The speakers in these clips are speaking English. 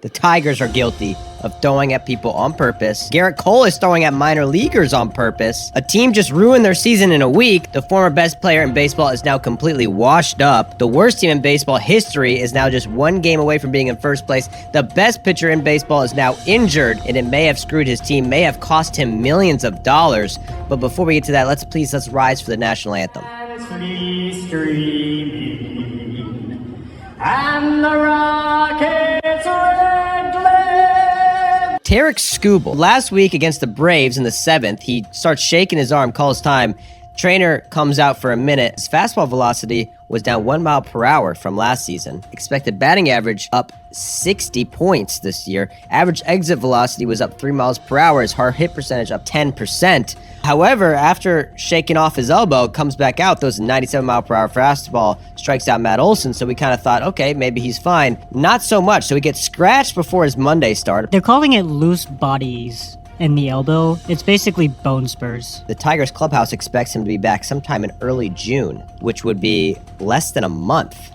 The Tigers are guilty of throwing at people on purpose. Garrett Cole is throwing at minor leaguers on purpose. A team just ruined their season in a week. The former best player in baseball is now completely washed up. The worst team in baseball history is now just one game away from being in first place. The best pitcher in baseball is now injured, and it may have screwed his team, may have cost him millions of dollars. But before we get to that, let's rise for the national anthem. And the rockets red glare. Tarik Skubal, last week against the Braves in the 7th, he starts shaking his arm, calls time. Trainer comes out for a minute. His fastball velocity was down 1 mile per hour from last season. Expected batting average up 60 points this year. Average exit velocity was up 3 miles per hour. His hard hit percentage up 10%. However, after shaking off his elbow, comes back out, throws a 97 mile per hour fastball, strikes out Matt Olson. So we kind of thought, okay, maybe he's fine. Not so much. So he gets scratched before his Monday start. They're calling it loose bodies in the elbow. It's basically bone spurs. The Tigers clubhouse expects him to be back sometime in early June, which would be less than a month.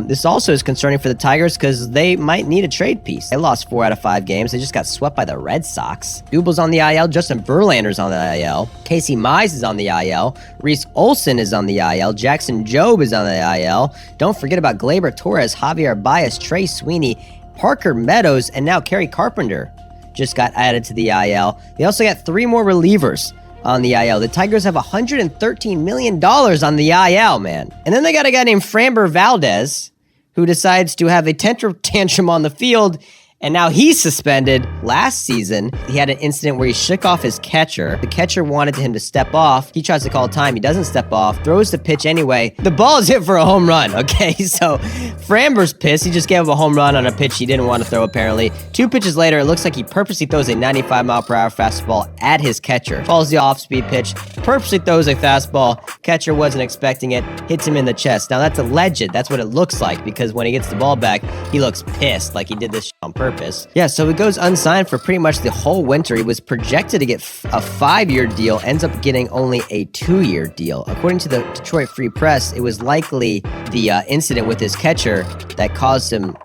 This also is concerning for the Tigers because they might need a trade piece. They lost 4 out of 5 games. They just got swept by the Red Sox. Dubal's on the IL. Justin Verlander's on the IL. Casey Mize is on the IL. Reese Olson is on the IL. Jackson Jobe is on the IL. Don't forget about Gleyber Torres, Javier Baez, Trey Sweeney, Parker Meadows, and now Kerry Carpenter just got added to the IL. They also got 3 more relievers on the IL. The Tigers have $113 million on the IL, man. And then they got a guy named Framber Valdez who decides to have a tantrum on the field, and now he's suspended. Last season, he had an incident where he shook off his catcher. The catcher wanted him to step off. He tries to call time. He doesn't step off, throws the pitch anyway. The ball is hit for a home run, okay? So Framber's pissed. He just gave up a home run on a pitch he didn't want to throw, apparently. 2 pitches later, it looks like he purposely throws a 95 mile per hour fastball at his catcher. Falls the off-speed pitch, purposely throws a fastball. Catcher wasn't expecting it, hits him in the chest. Now that's alleged. That's what it looks like, because when he gets the ball back, he looks pissed, like he did this on purpose. Yeah, so he goes unsigned for pretty much the whole winter. He was projected to get a 5-year deal, ends up getting only a 2-year deal. According to the Detroit Free Press, it was likely the incident with his catcher that caused him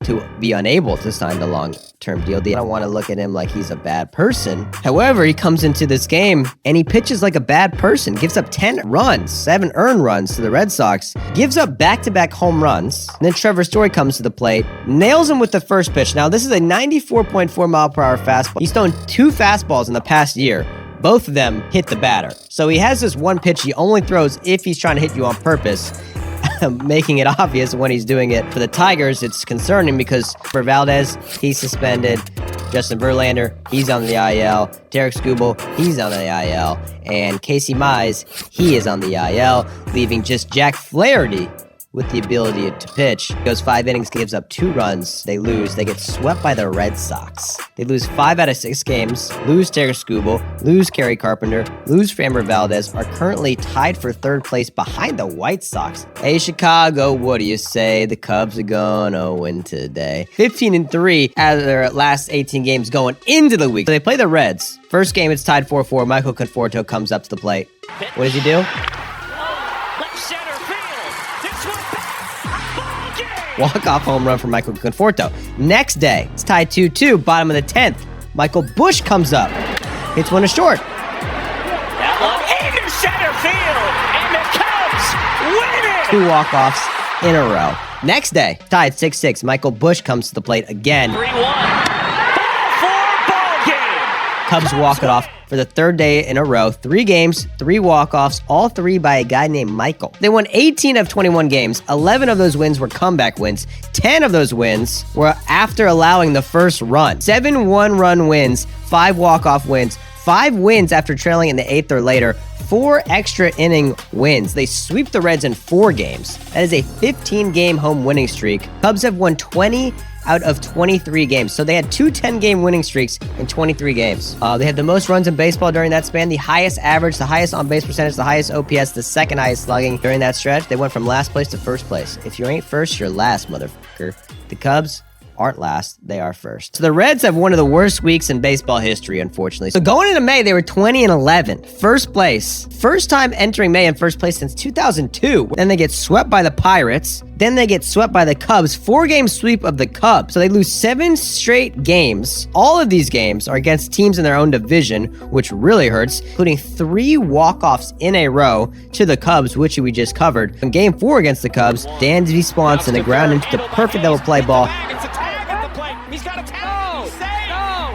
to be unable to sign the long-term deal. I don't want to look at him like he's a bad person. However, he comes into this game and he pitches like a bad person, gives up 10 runs, 7 earned runs to the Red Sox, gives up back-to-back home runs. And then Trevor Story comes to the plate, nails him with the first pitch. Now, this is a 94.4 mile per hour fastball. He's thrown 2 fastballs in the past year. Both of them hit the batter. So he has this one pitch he only throws if he's trying to hit you on purpose, making it obvious when he's doing it. For the Tigers, it's concerning because for Valdez, he's suspended. Justin Verlander, he's on the IL. Tarik Skubal, he's on the IL. And Casey Mize, he is on the IL, leaving just Jack Flaherty with the ability to pitch. Goes 5 innings, gives up 2 runs. They lose. They get swept by the Red Sox. They lose 5 out of 6 games, lose Tarik Skubal, lose Kerry Carpenter, lose Framber Valdez, are currently tied for 3rd place behind the White Sox. Hey, Chicago, what do you say? The Cubs are gonna win today. 15-3 out of their last 18 games going into the week. So they play the Reds. First game, it's tied 4-4. Michael Conforto comes up to the plate. What does he do? Walk-off home run for Michael Conforto. Next day, it's tied 2-2, bottom of the 10th. Michael Busch comes up, hits one to short. That one into center field, and the Cubs win it! 2 walk-offs in a row. Next day, tied 6-6. Michael Busch comes to the plate again. 3-1. 5-4 ball game. Cubs walk it off for the 3rd day in a row. 3 games, 3 walk-offs, all 3 by a guy named Michael. They won 18 of 21 games. 11 of those wins were comeback wins. 10 of those wins were after allowing the first run. 7 one-run wins, 5 walk-off wins, 5 wins after trailing in the 8th or later, 4 extra inning wins. They sweep the Reds in 4 games. That is a 15-game home winning streak. Cubs have won 20 out of 23 games. So they had 2 10-game winning streaks in 23 games. They had the most runs in baseball during that span, the highest average, the highest on-base percentage, the highest OPS, the 2nd highest slugging during that stretch. They went from last place to first place. If you ain't first, you're last, motherfucker. The Cubs aren't last, they are first. So the Reds have one of the worst weeks in baseball history, unfortunately. So going into May, they were 20-11, first place. First time entering May in first place since 2002. Then they get swept by the Pirates. Then they get swept by the Cubs, 4-game sweep of the Cubs. So they lose 7 straight games. All of these games are against teams in their own division, which really hurts, including 3 walk-offs in a row to the Cubs, which we just covered. In Game 4 against the Cubs, Dansby Swanson, the ground into the perfect double play ball. It's a tag at the plate. He's got a tag. No.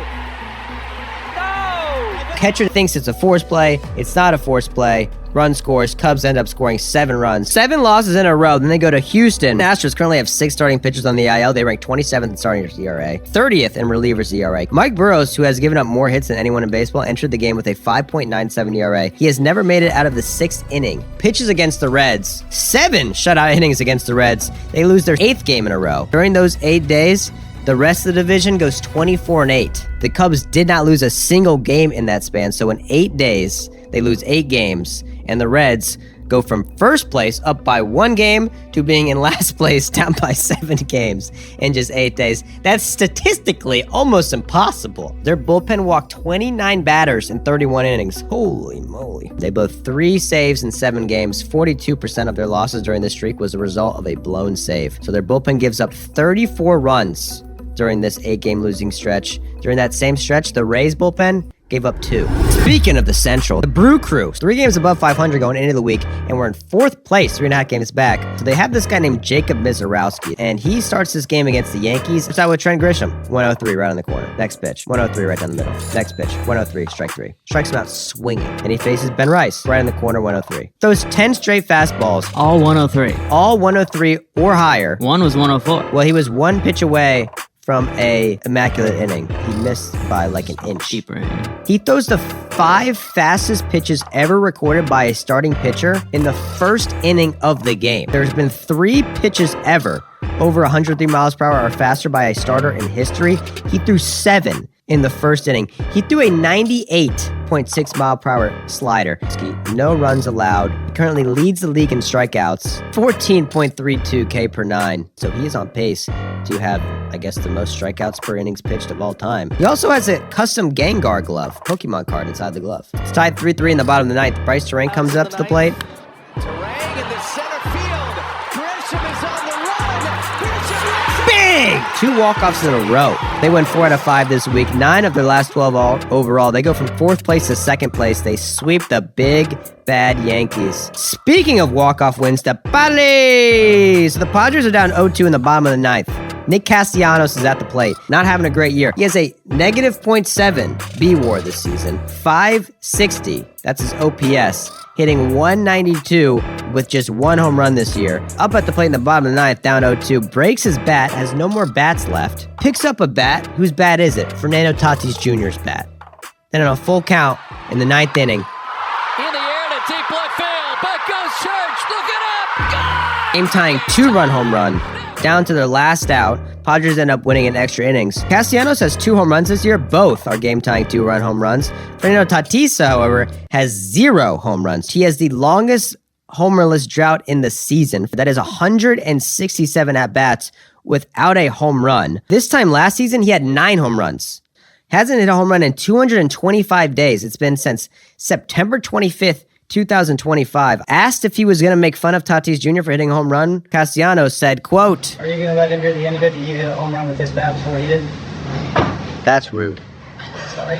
Catcher thinks it's a force play. It's not a force play. Run scores. Cubs end up scoring 7 runs. 7 losses in a row. Then they go to Houston. The Astros currently have 6 starting pitchers on the IL. They rank 27th in starting ERA, 30th in relievers ERA. Mike Burrows, who has given up more hits than anyone in baseball, entered the game with a 5.97 ERA. He has never made it out of the 6th inning. Pitches against the Reds. 7 shutout innings against the Reds. They lose their 8th game in a row. During those 8 days, the rest of the division goes 24-8. The Cubs did not lose a single game in that span, so in 8 days, they lose 8 games, and the Reds go from first place up by 1 game to being in last place down by 7 games in just 8 days. That's statistically almost impossible. Their bullpen walked 29 batters in 31 innings. Holy moly. They blew 3 saves in 7 games. 42% of their losses during this streak was a result of a blown save. So their bullpen gives up 34 runs during this 8-game losing stretch. During that same stretch, the Rays bullpen gave up 2. Speaking of the Central, the Brew Crew, 3 games above 500 going into the week, and we're in 4th place, 3.5 games back. So they have this guy named Jacob Mizorowski, and he starts this game against the Yankees. Starts out with Trent Grisham, 103 right on the corner. Next pitch, 103 right down the middle. Next pitch, 103, strike 3. Strikes him out swinging, and he faces Ben Rice, right in the corner, 103. Those 10 straight fastballs, All 103. all 103 or higher. One was 104. Well, he was 1 pitch away from a immaculate inning. He missed by like an inch. Cheaper. He throws the 5 fastest pitches ever recorded by a starting pitcher in the first inning of the game. There's been 3 pitches ever over 103 miles per hour or faster by a starter in history. He threw 7 in the first inning. He threw a 98.6 mile per hour slider. No runs allowed. He currently leads the league in strikeouts, 14.32 K per 9. So he is on pace to have, I guess, the most strikeouts per innings pitched of all time. He also has a custom Gengar glove, Pokemon card inside the glove. It's tied 3-3 in the bottom of the 9th. Bryce Terang comes up to the plate. Terang in the center field. Grisham is on the run. Grisham Big! 2 walk-offs in a row. They win 4 out of 5 this week. 9 of their last 12 overall. They go from 4th place to 2nd place. They sweep the big, bad Yankees. Speaking of walk-off wins, the Padres! So the Padres are down 0-2 in the bottom of the 9th. Nick Castellanos is at the plate, not having a great year. He has a negative .7 B-WAR this season, 560. That's his OPS, hitting 192 with just 1 home run this year. Up at the plate in the bottom of the 9th, down 0-2, breaks his bat, has no more bats left, picks up a bat. Whose bat is it? Fernando Tatis Jr.'s bat. Then on a full count in the 9th inning, in the air to deep left field. Back goes Church. Look it up. Gone! game-tying 2-run home run. Down to their last out, Padres end up winning in extra innings. Castellanos has 2 home runs this year. Both are game-tying 2-run home runs. Fernando Tatis, however, has 0 home runs. He has the longest homerless drought in the season. That is 167 at-bats without a home run. This time last season, he had 9 home runs. Hasn't hit a home run in 225 days. It's been since September 25th, 2025. Asked if he was going to make fun of Tatis Jr. for hitting a home run, Castellanos said, quote, Are you going to let him hear the end of it? That you hit a home run with his bat before he did? "That's rude." Sorry.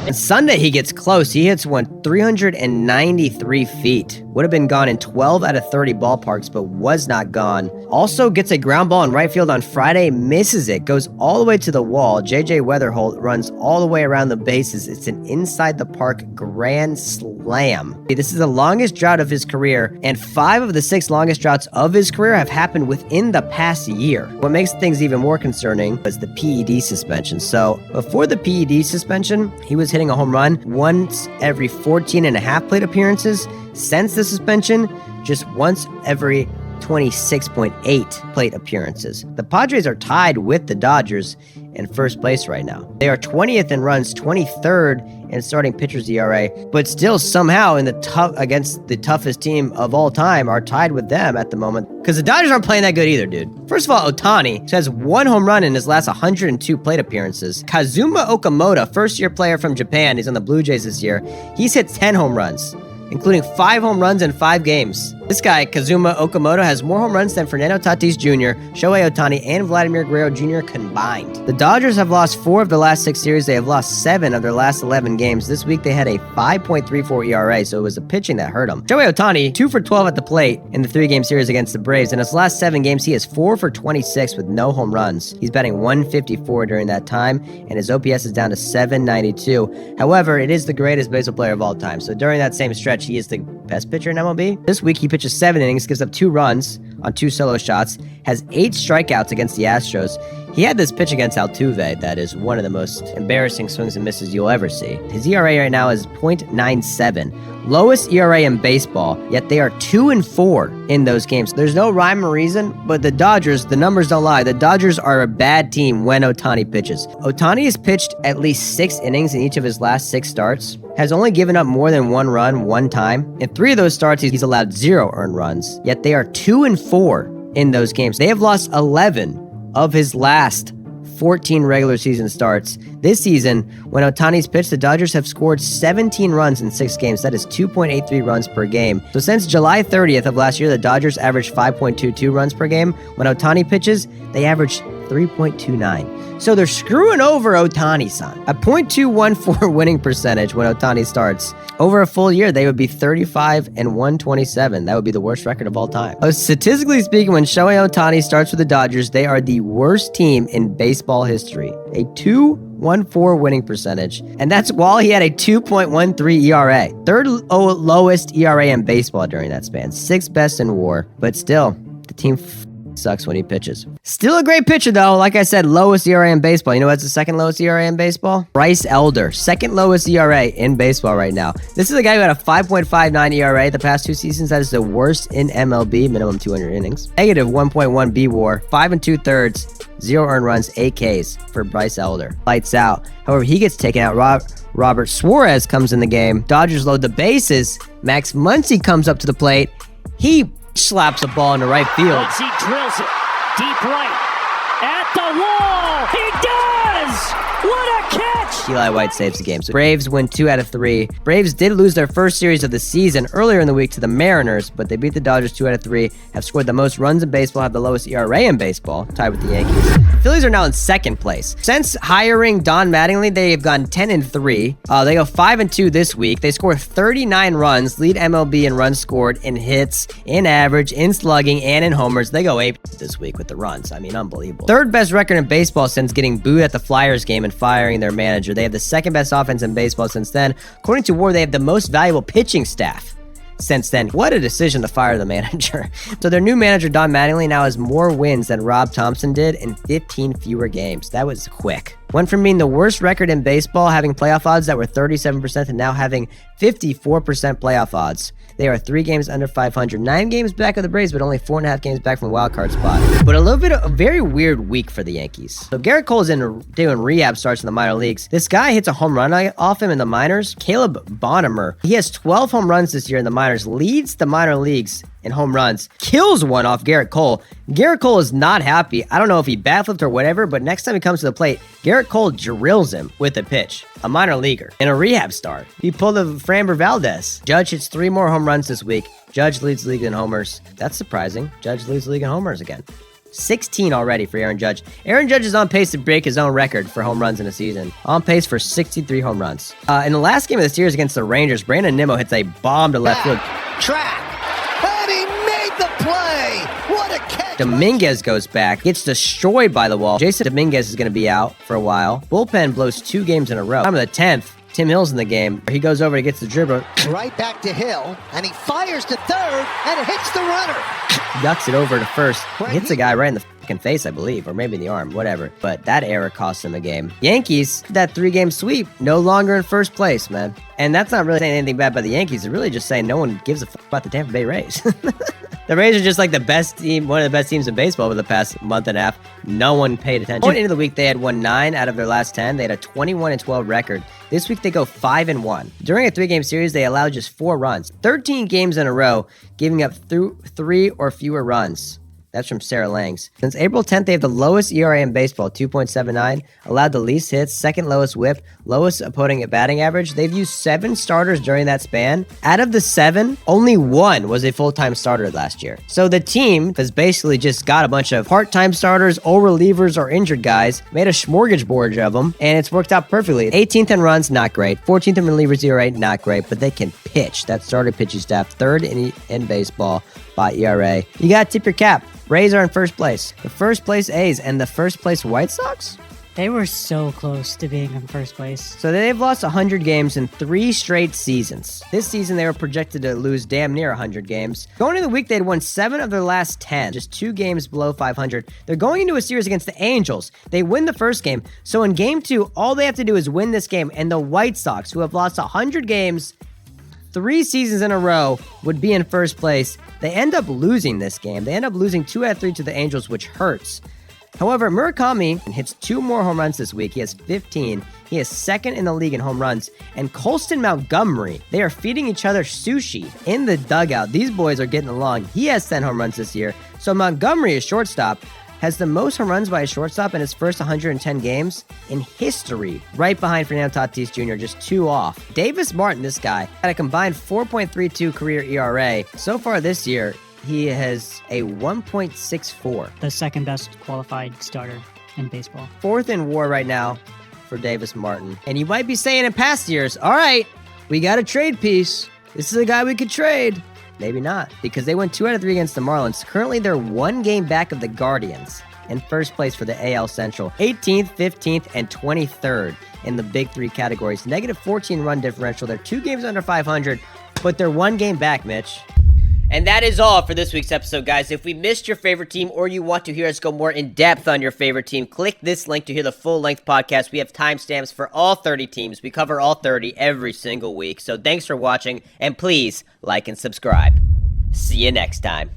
And Sunday, he gets close. He hits one 393 feet. Would have been gone in 12 out of 30 ballparks, but was not gone. Also gets a ground ball in right field on Friday, misses it, goes all the way to the wall. J.J. Weatherholt runs all the way around the bases. It's an inside-the-park grand slam. This is the longest drought of his career, and 5 of the 6 longest droughts of his career have happened within the past year. What makes things even more concerning was the PED suspension. So before the PED suspension, he was hitting a home run once every 14 and a half plate appearances. Since the suspension, just once every 26.8 plate appearances. The Padres are tied with the Dodgers in first place right now. They are 20th in runs, 23rd in starting pitchers ERA, but still somehow in the against the toughest team of all time are tied with them at the moment, because the Dodgers aren't playing that good either, dude. First of all, Ohtani has 1 home run in his last 102 plate appearances. Kazuma Okamoto, first-year player from Japan, he's on the Blue Jays this year. He's hit 10 home runs, including 5 home runs in 5 games. This guy, Kazuma Okamoto, has more home runs than Fernando Tatis Jr., Shohei Ohtani, and Vladimir Guerrero Jr. combined. The Dodgers have lost 4 of their last 6 series. They have lost 7 of their last 11 games. This week, they had a 5.34 ERA, so it was the pitching that hurt them. Shohei Ohtani, 2 for 12 at the plate in the 3-game series against the Braves. In his last 7 games, he is 4 for 26 with no home runs. He's batting .154 during that time, and his OPS is down to .792. However, it is the greatest baseball player of all time, so during that same stretch, he is the best pitcher in MLB. This week, he pitches 7 innings, gives up 2 runs on 2 solo shots, has 8 strikeouts against the Astros. He had this pitch against Altuve that is one of the most embarrassing swings and misses you'll ever see. His ERA right now is .97, lowest ERA in baseball, yet they are 2-4 in those games. There's no rhyme or reason, but the Dodgers, the numbers don't lie. The Dodgers are a bad team when Ohtani pitches. Ohtani has pitched at least 6 innings in each of his last 6 starts, has only given up more than 1 run 1 time. In 3 of those starts, he's allowed 0 earned runs, yet they are 2-4 in those games. They have lost 11 of his last 14 regular season starts. This season, when Ohtani's pitched, the Dodgers have scored 17 runs in 6 games. That is 2.83 runs per game. So since July 30th of last year, the Dodgers averaged 5.22 runs per game. When Ohtani pitches, they average 3.29. So they're screwing over Ohtani-san. A .214 winning percentage when Ohtani starts. Over a full year, they would be 35 and 127. That would be the worst record of all time. Statistically speaking, when Shohei Ohtani starts with the Dodgers, they are the worst team in baseball history. A .214 winning percentage. And that's while he had a 2.13 ERA. 3rd lowest ERA in baseball during that span. 6th best in WAR. But still, the team sucks when he pitches. Still a great pitcher, though. Like I said, lowest ERA in baseball. You know what's the 2nd lowest ERA in baseball? Bryce Elder. 2nd lowest ERA in baseball right now. This is a guy who had a 5.59 ERA the past 2 seasons. That is the worst in MLB, minimum 200 innings. Negative 1.1 B WAR, 5 2/3, 0 earned runs, 8 Ks for Bryce Elder. Lights out. However, he gets taken out. Robert Suarez comes in the game. Dodgers load the bases. Max Muncy comes up to the plate. He slaps a ball into right field. He drills it deep right at the wall. He does! What a catch! Eli White saves the game. So Braves win 2 out of 3. Braves did lose their first series of the season earlier in the week to the Mariners, but they beat the Dodgers 2 out of 3, have scored the most runs in baseball, have the lowest ERA in baseball, tied with the Yankees. The Phillies are now in 2nd place. Since hiring Don Mattingly, they have gone 10-3. They go 5-2 this week. They score 39 runs, lead MLB in runs scored, in hits, in average, in slugging, and in homers. They go 8 this week with the runs. I mean, unbelievable. 3rd best record in baseball since getting booed at the Flyers game and firing their manager. They have the 2nd best offense in baseball since then. According to WAR, they have the most valuable pitching staff since then. What a decision to fire the manager. So their new manager, Don Mattingly, now has more wins than Rob Thompson did in 15 fewer games. That was quick. Went from being the worst record in baseball, having playoff odds that were 37%, to now having 54% playoff odds. They are 3 games under 500, 9 games back of the Braves, but only 4.5 games back from the wild card spot. But a little bit of a very weird week for the Yankees. So Garrett Cole is doing rehab starts in the minor leagues. This guy hits a home run off him in the minors. Caleb Bonham. He has 12 home runs this year in the minors, leads the minor leagues in home runs, kills one off Garrett Cole. Garrett Cole is not happy. I don't know if he bat flipped or whatever, but next time he comes to the plate, Garrett Cole drills him with a pitch. A minor leaguer in a rehab start. He pulled a Framber Valdez. Judge hits 3 more home runs this week. Judge leads the league in homers. That's surprising. Judge leads the league in homers again. 16 already for Aaron Judge. Aaron Judge is on pace to break his own record for home runs in a season. On pace for 63 home runs. In the last game of the series against the Rangers, Brandon Nimmo hits a bomb to left field. Track. And he made the play. What a catch. Dominguez goes back, gets destroyed by the wall. Jason Dominguez is going to be out for a while. Bullpen blows 2 games in a row. Time of the 10th, Tim Hill's in the game. He goes over, he gets the dribble. Right back to Hill, and he fires to 3rd, and it hits the runner. Ducks it over to 1st. Hits a guy right in the fucking face, I believe, or maybe in the arm, whatever. But that error cost him a game. Yankees, that 3-game sweep, no longer in first place, man. And that's not really saying anything bad about the Yankees. It's really just saying no one gives a fuck about the Tampa Bay Rays. The Rays are just like the best team, one of the best teams in baseball over the past month and a half. No one paid attention. Going into the week, they had won 9 out of their last 10. They had a 21-12 record. This week, they go 5-1. During a 3-game series, they allowed just 4 runs. 13 games in a row, giving up 3 or fewer runs. That's from Sarah Langs. Since April 10th, they have the lowest ERA in baseball, 2.79, allowed the least hits, second lowest whip, lowest opponent batting average. They've used 7 starters during that span. Out of the 7, only 1 was a full-time starter last year. So the team has basically just got a bunch of part-time starters, or relievers, or injured guys, made a smorgasbord of them, and it's worked out perfectly. 18th in runs, not great. 14th in relievers ERA, not great, but they can pitch. That started pitching staff, 3rd in baseball by ERA. You gotta tip your cap. Rays are in first place. The first place A's and the first place White Sox? They were so close to being in first place. So they've lost 100 games in 3 straight seasons. This season, they were projected to lose damn near 100 games. Going into the week, they'd won 7 of their last 10, just 2 games below 500. They're going into a series against the Angels. They win the first game. So in game 2, all they have to do is win this game, and the White Sox, who have lost 100 games 3 seasons in a row, would be in first place. They end up losing this game. They end up losing 2 out of 3 to the Angels, which hurts. However, Murakami hits 2 more home runs this week. He has 15. He is 2nd in the league in home runs. And Colston Montgomery, they are feeding each other sushi in the dugout. These boys are getting along. He has 10 home runs this year. So Montgomery, a shortstop, has the most home runs by a shortstop in his first 110 games in history, right behind Fernando Tatis Jr., just 2 off. Davis Martin, this guy, had a combined 4.32 career ERA. So far this year, he has a 1.64. The second best qualified starter in baseball. 4th in WAR right now for Davis Martin. And you might be saying in past years, all right, we got a trade piece. This is a guy we could trade. Maybe not, because they won 2 out of 3 against the Marlins. Currently, they're 1 game back of the Guardians in first place for the AL Central. 18th, 15th, and 23rd in the big 3 categories. Negative 14 run differential. They're 2 games under 500, but they're 1 game back, Mitch. And that is all for this week's episode, guys. If we missed your favorite team or you want to hear us go more in-depth on your favorite team, click this link to hear the full-length podcast. We have timestamps for all 30 teams. We cover all 30 every single week. So thanks for watching, and please like and subscribe. See you next time.